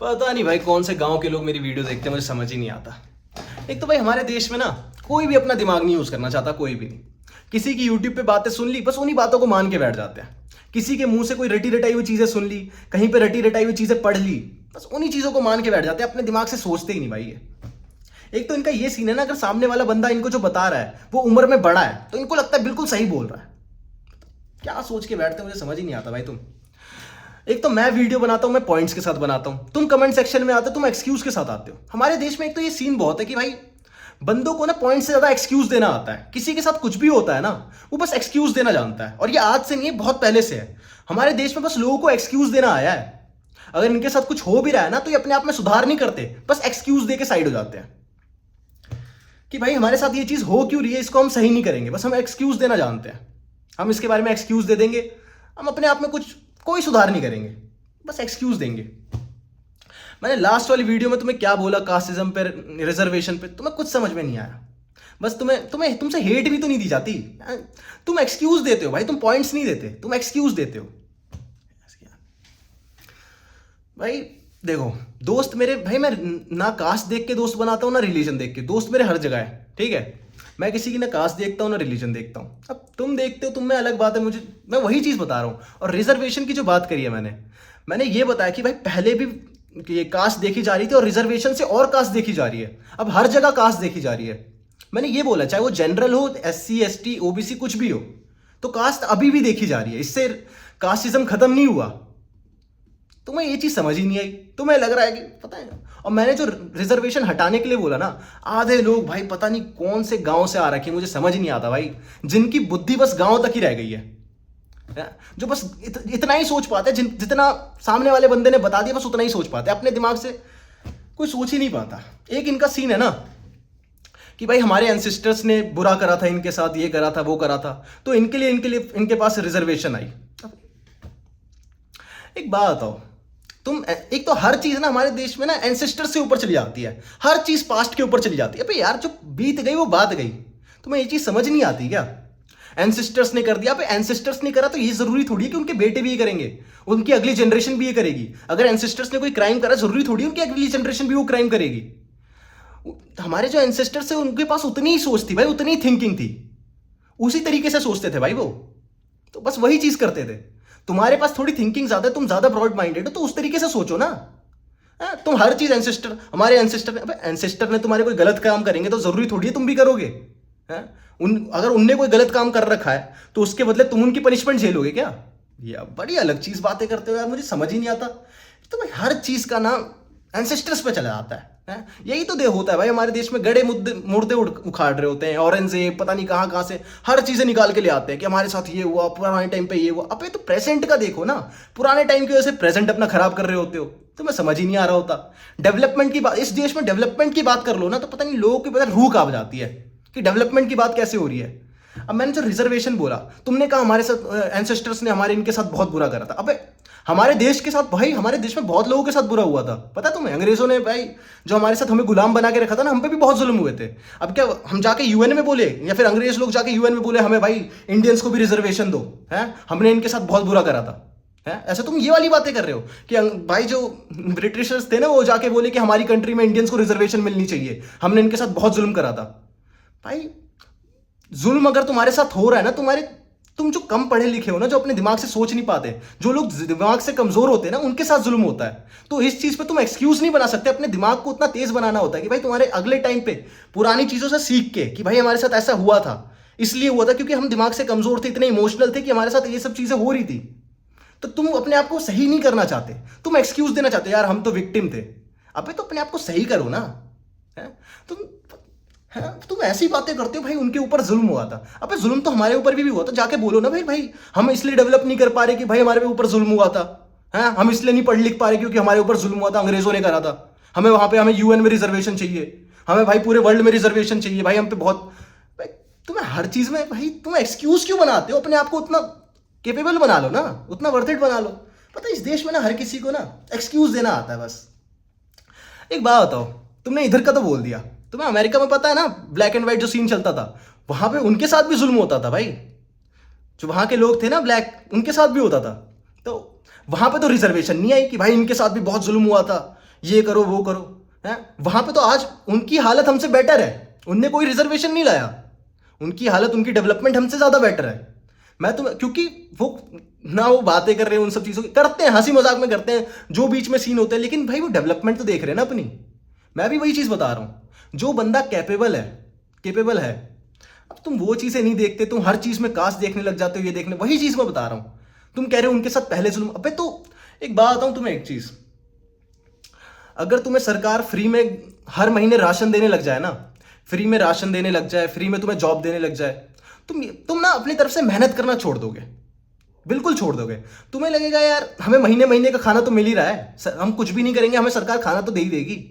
पता नहीं भाई कौन से गांव के लोग मेरी वीडियो देखते हैं, मुझे समझ ही नहीं आता। एक तो भाई हमारे देश में ना कोई भी अपना दिमाग नहीं यूज करना चाहता, कोई भी नहीं। किसी की यूट्यूब पे बातें सुन ली, बस उन्हीं बातों को मान के बैठ जाते हैं। किसी के मुंह से कोई रटी रटाई हुई चीजें सुन ली, कहीं पे रटी रटाई हुई चीजें पढ़ ली, बस उन्हीं चीजों को मान के बैठ जाते हैं, अपने दिमाग से सोचते ही नहीं भाई ये। एक तो इनका ये सीन है ना, अगर सामने वाला बंदा इनको जो बता रहा है वो उम्र में बड़ा है तो इनको लगता है बिल्कुल सही बोल रहा है। क्या सोच के बैठते हैं, मुझे समझ ही नहीं आता भाई। तुम एक तो मैं वीडियो बनाता हूं, मैं पॉइंट्स के साथ बनाता हूं, तुम कमेंट सेक्शन में आते हो, तुम एक्सक्यूज के साथ आते हो। हमारे देश में एक तो ये सीन बहुत है कि भाई बंदों को ना पॉइंट से ज्यादा एक्सक्यूज देना आता है। किसी के साथ कुछ भी होता है ना, वो बस एक्सक्यूज देना जानता है। और ये आज से नहीं है, बहुत पहले से है। हमारे देश में बस लोगों को एक्सक्यूज देना आया है। अगर इनके साथ कुछ हो भी रहा है ना, तो ये अपने आप में सुधार नहीं करते, बस एक्सक्यूज दे के साइड हो जाते हैं कि भाई हमारे साथ ये चीज हो क्यों रही है, इसको हम सही नहीं करेंगे, बस हम एक्सक्यूज देना जानते हैं। हम इसके बारे में एक्सक्यूज दे देंगे, हम अपने आप में कोई सुधार नहीं करेंगे, बस एक्सक्यूज देंगे। मैंने लास्ट वाली वीडियो में तुम्हें क्या बोला, कास्टिज्म पे, रिजर्वेशन पे, तुम्हें कुछ समझ में नहीं आया। बस तुमसे हेट भी तो नहीं दी जाती, तुम एक्सक्यूज देते हो भाई, तुम पॉइंट्स नहीं देते, तुम एक्सक्यूज देते हो भाई। देखो दोस्त मेरे भाई, मैं ना कास्ट देख के दोस्त बनाता हूँ ना रिलीजन देख के। दोस्त मेरे हर जगह है, ठीक है। मैं किसी की ना कास्ट देखता हूँ ना रिलीजन देखता हूँ। अब तुम देखते हो, तुम में अलग बात है, मैं वही चीज़ बता रहा हूँ। और रिजर्वेशन की जो बात करी है मैंने ये बताया कि भाई पहले भी ये कास्ट देखी जा रही थी और रिजर्वेशन से और कास्ट देखी जा रही है। अब हर जगह कास्ट देखी जा रही है। मैंने ये बोला, चाहे वो जनरल हो, SC ST OBC कुछ भी हो, तो कास्ट अभी भी देखी जा रही है। इससे कास्टिज्म खत्म नहीं हुआ। तुम्हें ये चीज समझ ही नहीं आई, तुम्हें लग रहा है कि पता है। और मैंने जो रिजर्वेशन हटाने के लिए बोला ना, आधे लोग भाई पता नहीं कौन से गांव से आ रखे, मुझे समझ ही नहीं आता भाई, जिनकी बुद्धि बस गांव तक ही रह गई है, जो बस इतना ही सोच पाते हैं, जितना सामने वाले बंदे ने बता दिया बस उतना ही सोच पाते हैं। अपने दिमाग से कोई सोच ही नहीं पाता। एक इनका सीन है ना कि भाई हमारे एंसेस्टर्स ने बुरा करा था इनके साथ, ये करा था, वो करा था, तो इनके पास रिजर्वेशन आई। एक बात बताओ, तुम एक तो हर चीज ना हमारे देश में ना एंसेस्टर से ऊपर चली जाती है, हर चीज पास्ट के ऊपर चली जाती है। अबे यार जो बीत गई वो बात गई, तुम्हें ये चीज समझ नहीं आती क्या? एंसेस्टर्स ने कर दिया, अबे एंसेस्टर्स ने करा तो ये जरूरी थोड़ी है कि उनके बेटे भी ये करेंगे, उनकी अगली जनरेशन भी ये करेगी। अगर एंसेस्टर्स ने कोई क्राइम करा, जरूरी थोड़ी है उनकी अगली जनरेशन भी वो क्राइम करेगी। हमारे जो एंसेस्टर्स है उनके पास उतनी ही सोच थी भाई, उतनी ही थिंकिंग थी, उसी तरीके से सोचते थे भाई वो, तो बस वही चीज करते थे। तुम्हारे पास थोड़ी थिंकिंग ज्यादा है, तुम ज्यादा ब्रॉड माइंडेड हो, तो उस तरीके से सोचो ना। तुम हर चीज हमारे एंसेस्टर ने तुम्हारे कोई गलत काम करेंगे तो जरूरी थोड़ी है तुम भी करोगे। अगर उनने कोई गलत काम कर रखा है तो उसके बदले तुम उनकी पनिशमेंट झेलोगे क्या? ये बड़ी अलग चीज बातें करते हो यार, मुझे समझ ही नहीं आता। तो भाई हर चीज का ना एंसेस्टर्स पे चला जाता है। यही तो दे होता है भाई, हमारे देश में गड़े मुर्दे उखाड़ रहे होते हैं, औरंगजेब पता नहीं कहाँ से हर चीजें निकाल के ले आते हैं कि हमारे साथ ये हुआ, पुराने टाइम पे ये हुआ। अब तो प्रेजेंट का देखो ना, पुराने टाइम की वजह से प्रेजेंट अपना खराब कर रहे होते हो, तो मैं समझ ही नहीं आ रहा होता। डेवलपमेंट की बात, इस देश में डेवलपमेंट की बात कर लो ना, तो पता नहीं लोगों की पता रूह कांप जाती है कि डेवलपमेंट की बात कैसे हो रही है। अब मैंने जो रिजर्वेशन बोला, तुमने कहा हमारे साथ एंसेस्टर्स ने हमारे इनके साथ बहुत बुरा करा था। अबे हमारे देश के साथ भाई, हमारे देश में बहुत लोगों के साथ बुरा हुआ था, पता तुम्हें? अंग्रेजों ने भाई जो हमारे साथ हमें गुलाम बना के रखा था ना, हम पे भी बहुत जुल्म हुए थे। अब क्या हम जाके UN में बोले, या फिर अंग्रेज लोग जाके UN में बोले हमें भाई इंडियंस को भी रिजर्वेशन दो, है हमने इनके साथ बहुत बुरा करा था, है? ऐसा तुम ये वाली बातें कर रहे हो कि भाई जो ब्रिटिशर्स थे ना, वो जाके बोले कि हमारी कंट्री में इंडियंस को रिजर्वेशन मिलनी चाहिए, हमने इनके साथ बहुत जुल्म करा था। भाई जुल्म अगर तुम्हारे साथ हो रहा है ना, तुम जो कम पढ़े लिखे हो ना, जो अपने दिमाग से सोच नहीं पाते, जो लोग दिमाग से कमजोर होते हैं ना, उनके साथ जुल्म होता है। तो इस चीज पे तुम एक्सक्यूज नहीं बना सकते। अपने दिमाग को उतना तेज बनाना होता है कि भाई तुम्हारे अगले टाइम पे पुरानी चीजों से सीख के कि भाई हमारे साथ ऐसा हुआ था, इसलिए हुआ था क्योंकि हम दिमाग से कमजोर थे, इतने इमोशनल थे कि हमारे साथ ये सब चीजें हो रही थी। तो तुम अपने आप को सही नहीं करना चाहते, तुम एक्सक्यूज देना चाहते, यार हम तो विक्टिम थे। अबे तो अपने आप को सही करो ना। तुम ऐसी बातें करते हो भाई, उनके ऊपर जुल्म हुआ था। अबे जुल्म तो हमारे ऊपर भी हुआ था, जाके बोलो ना भाई हम इसलिए डेवलप नहीं कर पा रहे कि भाई हमारे ऊपर जुल्म हुआ था, है हम इसलिए नहीं पढ़ लिख पा रहे क्योंकि हमारे ऊपर जुल्म हुआ था, अंग्रेजों ने करा था। हमें वहां पे हमें UN में रिजर्वेशन चाहिए, हमें भाई पूरे वर्ल्ड में रिजर्वेशन चाहिए भाई, हम पे बहुत भाई, तुम्हें हर चीज में भाई तुम एक्सक्यूज क्यों बनाते हो? अपने आप को उतना केपेबल बना लो ना, उतना वर्थ इट बना लो। पता है इस देश में ना हर किसी को ना एक्सक्यूज देना आता है बस। एक बात बताओ, तुमने इधर का तो बोल दिया, तुम्हें अमेरिका में पता है ना ब्लैक एंड व्हाइट जो सीन चलता था, वहां पे उनके साथ भी जुल्म होता था भाई। जो वहां के लोग थे ना ब्लैक, उनके साथ भी होता था। तो वहां पे तो रिजर्वेशन नहीं आई कि भाई इनके साथ भी बहुत जुल्म हुआ था, ये करो वो करो, है वहां पे तो आज उनकी हालत हमसे बेटर है, उनने कोई रिजर्वेशन नहीं लाया, उनकी हालत उनकी डेवलपमेंट हमसे ज्यादा बेटर है। मैं तो क्योंकि वो ना वो बातें कर रहे हैं उन सब चीजों की, करते हैं हंसी मजाक में करते हैं जो बीच में सीन होते हैं, लेकिन भाई वो डेवलपमेंट तो देख रहे हैं ना अपनी। मैं भी वही चीज बता रहा हूं, जो बंदा केपेबल है, अब तुम वो चीजें नहीं देखते, तुम हर चीज में कास्ट देखने लग जाते हो, ये देखने, वही चीज मैं बता रहा हूं। तुम कह रहे हो उनके साथ पहले जुल्म, अबे तो एक बात बताऊं तुम्हें, एक चीज, अगर तुम्हें सरकार फ्री में हर महीने राशन देने लग जाए ना, फ्री में राशन देने लग जाए, फ्री में तुम्हें जॉब देने लग जाए, तुम ना अपनी तरफ से मेहनत करना छोड़ दोगे, बिल्कुल छोड़ दोगे। तुम्हें लगेगा यार हमें महीने महीने का खाना तो मिल ही रहा है, हम कुछ भी नहीं करेंगे हमें सरकार खाना तो दे ही देगी,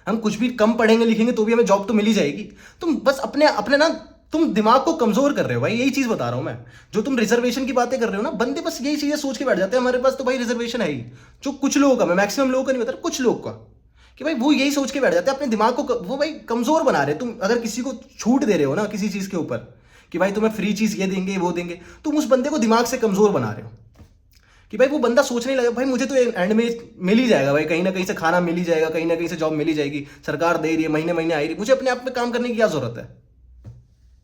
हम कुछ भी कम पढ़ेंगे लिखेंगे तो भी हमें जॉब तो मिल ही जाएगी। तुम बस अपने अपने ना तुम दिमाग को कमजोर कर रहे हो भाई, यही चीज बता रहा हूं मैं। जो तुम रिजर्वेशन की बातें कर रहे हो ना, बंदे बस यही चीजें सोच के बैठ जाते हैं, हमारे पास तो भाई रिजर्वेशन है ही। जो कुछ लोगों का, मैं मैक्सिमम लोगों का नहीं बता रहा, कुछ लोग का, कि भाई वो यही सोच के बैठ जाते हैं, अपने दिमाग को वो भाई कमजोर बना रहे। तुम अगर किसी को छूट दे रहे हो ना किसी चीज के ऊपर, कि भाई तुम्हें फ्री चीज ये देंगे वो देंगे, तुम उस बंदे को दिमाग से कमजोर बना रहे हो, कि भाई वो बंदा सोचने लगा भाई मुझे तो एंड में मिल ही जाएगा, भाई कहीं ना कहीं से खाना मिल ही जाएगा, कहीं ना कहीं से जॉब मिल ही जाएगी, सरकार दे रही है, महीने महीने आ रही है, मुझे अपने आप में काम करने की क्या जरूरत है।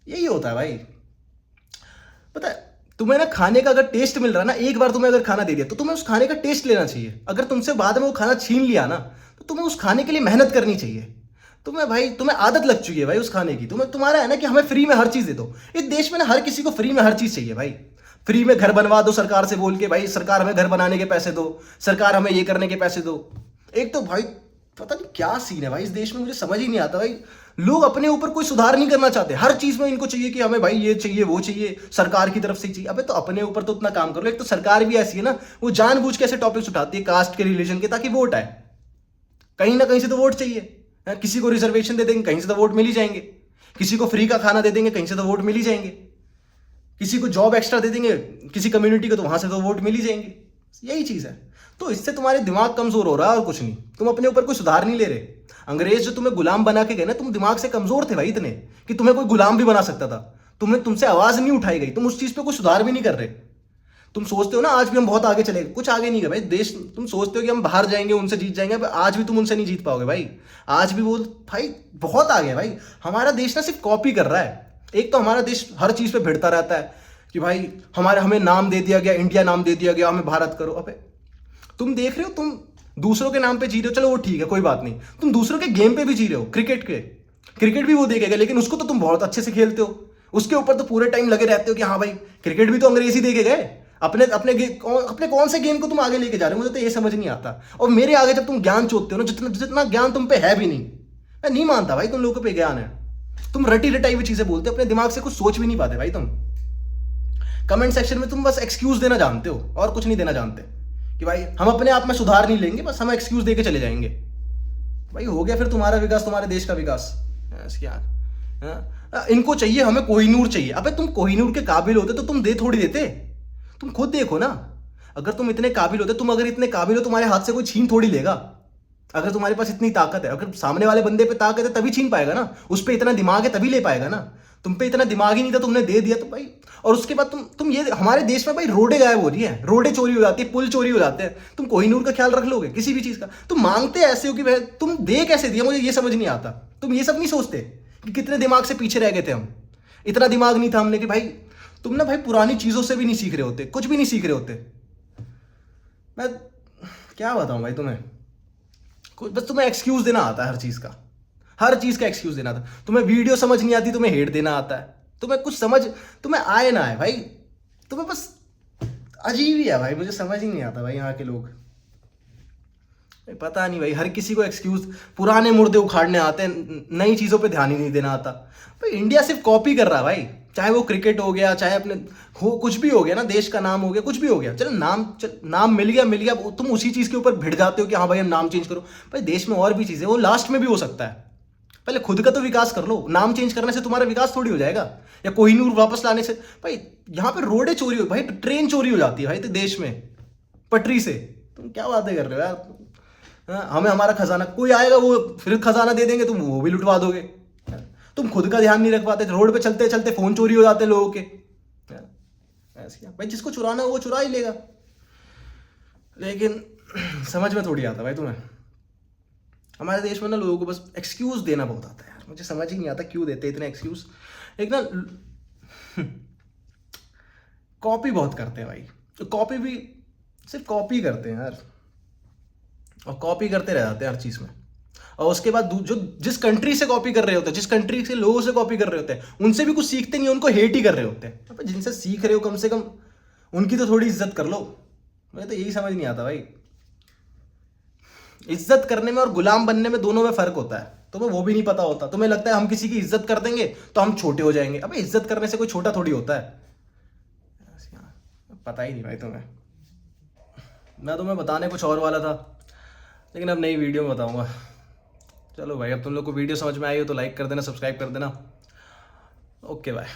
यही होता है भाई। पता है तुम्हें ना खाने का अगर टेस्ट मिल रहा है ना, एक बार तुम्हें अगर खाना दे दिया तो तुम्हें उस खाने का टेस्ट लेना चाहिए। अगर तुमसे बाद में वो खाना छीन लिया ना, तो तुम्हें उस खाने के लिए मेहनत करनी चाहिए। तुम्हें आदत लग चुकी है भाई उस खाने की, तुम्हारा है ना कि हमें फ्री में हर चीज दे दो। इस देश में ना हर किसी को फ्री में हर चीज चाहिए भाई। फ्री में घर बनवा दो सरकार से बोल के, भाई सरकार हमें घर बनाने के पैसे दो, सरकार हमें ये करने के पैसे दो। एक तो भाई पता नहीं क्या सीन है भाई इस देश में, मुझे समझ ही नहीं आता भाई। लोग अपने ऊपर कोई सुधार नहीं करना चाहते, हर चीज में इनको चाहिए कि हमें भाई ये चाहिए वो चाहिए, सरकार की तरफ से चाहिए। अबे तो अपने ऊपर तो उतना काम करो। एक तो सरकार भी ऐसी है ना, वो जानबूझ के ऐसे टॉपिक्स उठाती है कास्ट के, रिलीजन के, ताकि वोट आए। कहीं ना कहीं से तो वोट चाहिए। किसी को रिजर्वेशन दे देंगे, कहीं से तो वोट मिल ही जाएंगे। किसी को फ्री का खाना दे देंगे, कहीं से तो वोट मिल ही जाएंगे। किसी को जॉब एक्स्ट्रा दे देंगे किसी कम्युनिटी को, तो वहां से तो वोट मिल ही जाएंगे। यही चीज है। तो इससे तुम्हारे दिमाग कमजोर हो रहा है और कुछ नहीं। तुम अपने ऊपर कोई सुधार नहीं ले रहे। अंग्रेज जो तुम्हें गुलाम बना के गए ना, तुम दिमाग से कमजोर थे भाई इतने कि तुम्हें कोई गुलाम भी बना सकता था। तुमसे आवाज नहीं उठाई गई, तुम उस चीज पे कोई सुधार भी नहीं कर रहे। तुम सोचते हो ना आज भी हम बहुत आगे चले, कुछ आगे नहीं गए भाई देश। तुम सोचते हो कि हम बाहर जाएंगे उनसे जीत जाएंगे, आज भी तुम उनसे नहीं जीत पाओगे भाई। आज भी वो भाई बहुत आगे है भाई। हमारा देश ना सिर्फ कॉपी कर रहा है। एक तो हमारा देश हर चीज पे भिड़ता रहता है कि भाई हमें नाम दे दिया गया, इंडिया नाम दे दिया गया, हमें भारत करो। अबे तुम देख रहे हो, तुम दूसरों के नाम पे जी रहे हो, चलो वो ठीक है कोई बात नहीं। तुम दूसरों के गेम पे भी जी रहे हो, क्रिकेट भी वो देखेगा, लेकिन उसको तो तुम बहुत अच्छे से खेलते हो। उसके ऊपर तो पूरे टाइम लगे रहते हो कि हाँ भाई क्रिकेट भी तो अंग्रेजी देखे गए। अपने अपने कौन से गेम को तुम आगे लेके जा रहे हो, मुझे तो ये समझ नहीं आता। और मेरे आगे जब तुम ज्ञान चोदते हो ना, जितना ज्ञान तुम पे है भी नहीं। मैं नहीं मानता भाई तुम लोगों पे ज्ञान है। तुम रटी रटाई हुई चीजें बोलते हो, अपने दिमाग से कुछ सोच भी नहीं पाते भाई तुम। कमेंट सेक्शन में तुम बस एक्सक्यूज देना जानते हो और कुछ नहीं देना जानते, कि भाई हम अपने आप में सुधार नहीं लेंगे, बस हम एक्सक्यूज देके चले जाएंगे। भाई हो गया फिर तुम्हारा विकास, तुम्हारे देश का विकास यार। इनको चाहिए, हमें कोहिनूर चाहिए। अबे तुम कोहिनूर के काबिल होते तो तुम दे थोड़ी देते। तुम खुद देखो ना, अगर तुम इतने काबिल होते, तुम अगर इतने काबिल हो, तुम्हारे हाथ से कोई छीन थोड़ी लेगा। अगर तुम्हारे पास इतनी ताकत है, अगर सामने वाले बंदे पे ताकत है तभी छीन पाएगा ना, उस पे इतना दिमाग है तभी ले पाएगा ना। तुम पे इतना दिमाग ही नहीं था, तुमने दे दिया तो भाई। और उसके बाद तुम ये हमारे देश में भाई रोडे गायब हो रही है, रोडे चोरी हो जाती है, पुल चोरी हो जाते हैं। तुम कोहिनूर का ख्याल रख लोगे किसी भी चीज का? तुम मांगते ऐसे हो कि भाई तुम दे कैसे दिया, मुझे ये समझ नहीं आता। तुम ये सब नहीं सोचते कि कितने दिमाग से पीछे रह गए थे हम। इतना दिमाग नहीं था हमने कि भाई तुम ना भाई पुरानी चीजों से भी नहीं सीख रहे होते, कुछ भी नहीं सीख रहे होते। मैं क्या बताऊं भाई तुम्हें, बस तुम्हें एक्सक्यूज देना आता है हर चीज का, हर चीज का एक्सक्यूज देना आता। तुम्हें वीडियो समझ नहीं आती, तुम्हें हेट देना आता है। तुम्हें कुछ समझ, तुम्हें आए ना आए भाई, तुम्हें बस अजीब ही है भाई। मुझे समझ ही नहीं आता भाई यहाँ के लोग। पता नहीं भाई, हर किसी को एक्सक्यूज, पुराने मुर्दे उखाड़ने आते हैं, नई चीजों पे ध्यान ही नहीं देना आता भाई। इंडिया सिर्फ कॉपी कर रहा है भाई, चाहे वो क्रिकेट हो गया, चाहे अपने हो कुछ भी हो गया ना, देश का नाम हो गया, कुछ भी हो गया। चलो नाम मिल गया, तुम उसी चीज के ऊपर भिड़ जाते हो कि हाँ भाई हम नाम चेंज करो। भाई देश में और भी चीजें, वो लास्ट में भी हो सकता है। पहले खुद का तो विकास कर लो। नाम चेंज करने से तुम्हारा विकास थोड़ी हो जाएगा, या कोहिनूर वापस लाने से। भाई यहाँ पे रोडें चोरी हो, भाई ट्रेन चोरी हो जाती है भाई तो देश में पटरी से। तुम क्या बातें कर रहे हो यार? हमें हमारा खजाना, कोई आएगा वो फिर खजाना दे देंगे, तुम वो भी लुटवा दोगे। तुम खुद का ध्यान नहीं रख पाते, रोड पे चलते चलते फोन चोरी हो जाते लोगों के। ऐसे भाई जिसको चुराना हो वो चुरा ही लेगा, लेकिन समझ में थोड़ी आता भाई तुम्हें। हमारे देश में ना लोगों को बस एक्सक्यूज देना बहुत आता है यार, मुझे समझ ही नहीं आता क्यों देते इतने एक्सक्यूज। एक ना कॉपी बहुत करते हैं भाई, तो कॉपी भी सिर्फ कॉपी करते हैं यार, और कॉपी करते रह जाते हैं हर चीज़ में। और उसके बाद जो जिस कंट्री से कॉपी कर रहे होते हैं, जिस कंट्री से लोगों से कॉपी कर रहे होते हैं, उनसे भी कुछ सीखते नहीं, उनको हेट ही कर रहे होते हैं। अब जिनसे सीख रहे हो कम से कम उनकी तो थोड़ी इज्जत कर लो। मुझे तो यही समझ नहीं आता भाई, इज्जत करने में और गुलाम बनने में दोनों में फर्क होता है। तुम्हें वो भी नहीं पता होता, तुम्हें लगता है हम किसी की इज्जत कर देंगे तो हम छोटे हो जाएंगे। अबे इज्जत करने से कोई छोटा थोड़ी होता है, पता ही नहीं भाई तुम्हें। मैं तुम्हें बताने कुछ और वाला था, लेकिन अब नई वीडियो में बताऊंगा। चलो भाई, अब तुम लोग को वीडियो समझ में आई हो तो लाइक कर देना, सब्सक्राइब कर देना। Okay bye.